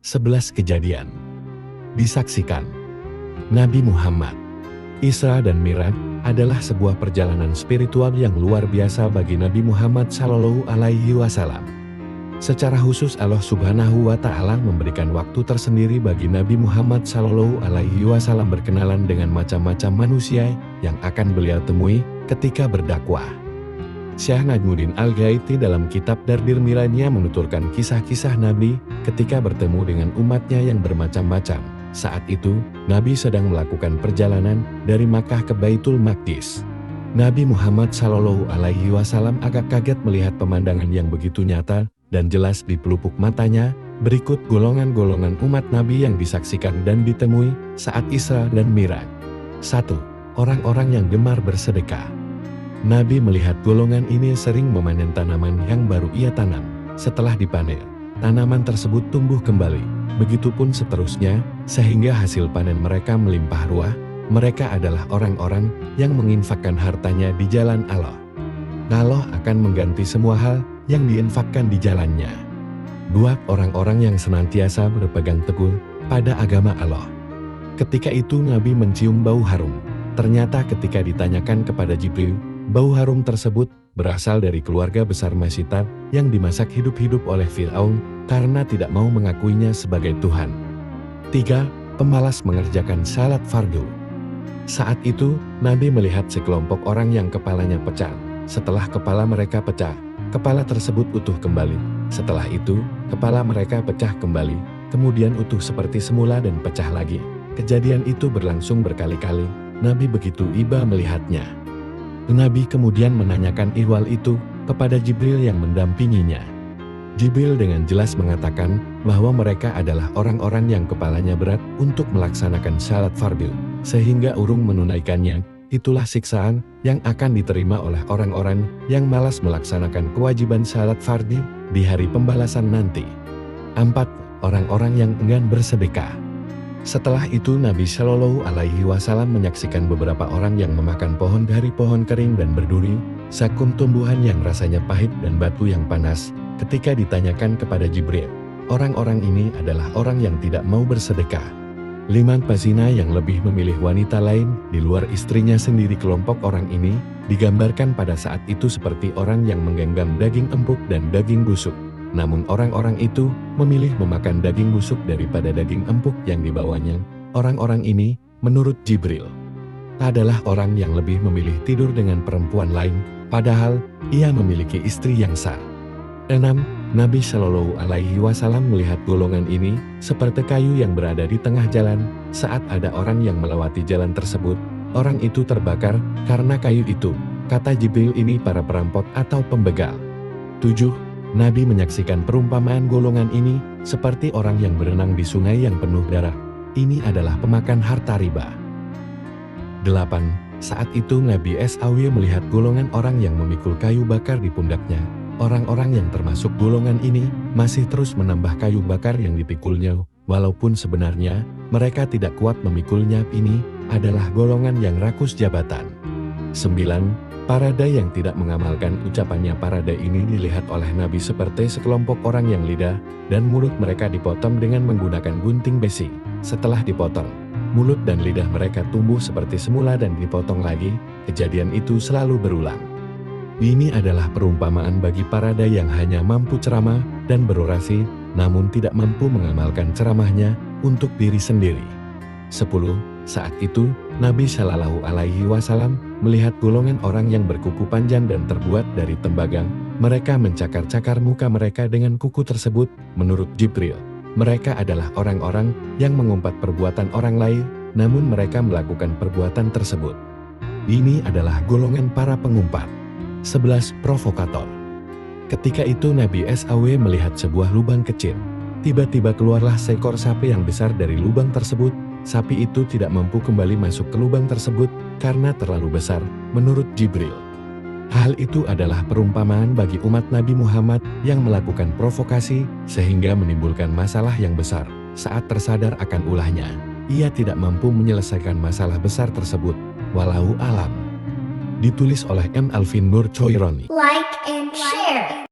11 Kejadian. Disaksikan. Nabi Muhammad, Isra dan Mi'raj adalah sebuah perjalanan spiritual yang luar biasa bagi Nabi Muhammad Shallallahu Alaihi Wasallam. Secara khusus Allah Subhanahu wa Ta'ala memberikan waktu tersendiri bagi Nabi Muhammad Shallallahu Alaihi Wasallam berkenalan dengan macam-macam manusia yang akan beliau temui ketika berdakwah. Syekh Najmuddin Al-Ghaiti dalam kitab Dardir Miranya menuturkan kisah-kisah Nabi ketika bertemu dengan umatnya yang bermacam-macam. Saat itu, Nabi sedang melakukan perjalanan dari Makkah ke Baitul Maqdis. Nabi Muhammad Shallallahu Alaihi Wasallam agak kaget melihat pemandangan yang begitu nyata dan jelas di pelupuk matanya. Berikut golongan-golongan umat Nabi yang disaksikan dan ditemui saat Isra dan Mi'raj. 1. Orang-orang yang gemar bersedekah. Nabi melihat golongan ini sering memanen tanaman yang baru ia tanam. Setelah dipanen, tanaman tersebut tumbuh kembali. Begitupun seterusnya, sehingga hasil panen mereka melimpah ruah. Mereka adalah orang-orang yang menginfakkan hartanya di jalan Allah. Allah akan mengganti semua hal yang diinfakkan di jalannya. 2. Orang-orang yang senantiasa berpegang teguh pada agama Allah. Ketika itu Nabi mencium bau harum. Ternyata ketika ditanyakan kepada Jibril, bau harum tersebut berasal dari keluarga besar Masyitar yang dimasak hidup-hidup oleh Fir'aun karena tidak mau mengakuinya sebagai Tuhan. 3. Pemalas mengerjakan salat fardu. Saat itu, Nabi melihat sekelompok orang yang kepalanya pecah. Setelah kepala mereka pecah, kepala tersebut utuh kembali. Setelah itu, kepala mereka pecah kembali, kemudian utuh seperti semula dan pecah lagi. Kejadian itu berlangsung berkali-kali. Nabi begitu iba melihatnya. Nabi kemudian menanyakan ihwal itu kepada Jibril yang mendampinginya. Jibril dengan jelas mengatakan bahwa mereka adalah orang-orang yang kepalanya berat untuk melaksanakan salat fardu, sehingga urung menunaikannya. Itulah siksaan yang akan diterima oleh orang-orang yang malas melaksanakan kewajiban salat fardu di hari pembalasan nanti. 4. Orang-orang yang enggan bersedekah. Setelah itu Nabi Shallallahu Alaihi Wasallam menyaksikan beberapa orang yang memakan pohon dari pohon kering dan berduri, sakum tumbuhan yang rasanya pahit dan batu yang panas. Ketika ditanyakan kepada Jibril, orang-orang ini adalah orang yang tidak mau bersedekah. 5. Pezina yang lebih memilih wanita lain di luar istrinya sendiri. Kelompok orang ini digambarkan pada saat itu seperti orang yang menggenggam daging empuk dan daging busuk. Namun orang-orang itu memilih memakan daging busuk daripada daging empuk yang dibawanya. Orang-orang ini, menurut Jibril, adalah orang yang lebih memilih tidur dengan perempuan lain, padahal ia memiliki istri yang sah. 6. Nabi Shallallahu Alaihi Wasallam melihat golongan ini seperti kayu yang berada di tengah jalan. Saat ada orang yang melewati jalan tersebut, orang itu terbakar karena kayu itu. Kata Jibril, ini para perampok atau pembegal. 7. Nabi menyaksikan perumpamaan golongan ini seperti orang yang berenang di sungai yang penuh darah. Ini adalah pemakan harta riba. 8. Saat itu Nabi SAW melihat golongan orang yang memikul kayu bakar di pundaknya. Orang-orang yang termasuk golongan ini masih terus menambah kayu bakar yang dipikulnya, walaupun sebenarnya mereka tidak kuat memikulnya. Ini adalah golongan yang rakus jabatan. 9. Parada yang tidak mengamalkan ucapannya. Parada ini dilihat oleh Nabi seperti sekelompok orang yang lidah dan mulut mereka dipotong dengan menggunakan gunting besi. Setelah dipotong, mulut dan lidah mereka tumbuh seperti semula dan dipotong lagi. Kejadian itu selalu berulang. Ini adalah perumpamaan bagi parada yang hanya mampu ceramah dan berorasi, namun tidak mampu mengamalkan ceramahnya untuk diri sendiri. 10. Saat itu, Nabi Shallallahu Alaihi Wasallam melihat golongan orang yang berkuku panjang dan terbuat dari tembaga. Mereka mencakar-cakar muka mereka dengan kuku tersebut. Menurut Jibril, mereka adalah orang-orang yang mengumpat perbuatan orang lain, namun mereka melakukan perbuatan tersebut. Ini adalah golongan para pengumpat. 11. Provokator. Ketika itu Nabi SAW melihat sebuah lubang kecil. Tiba-tiba keluarlah seekor sapi yang besar dari lubang tersebut. Sapi itu tidak mampu kembali masuk ke lubang tersebut karena terlalu besar, menurut Jibril. Hal itu adalah perumpamaan bagi umat Nabi Muhammad yang melakukan provokasi sehingga menimbulkan masalah yang besar. Saat tersadar akan ulahnya, ia tidak mampu menyelesaikan masalah besar tersebut. Wallahu alam. Ditulis oleh M. Alvin Nur Choironi. Like and share.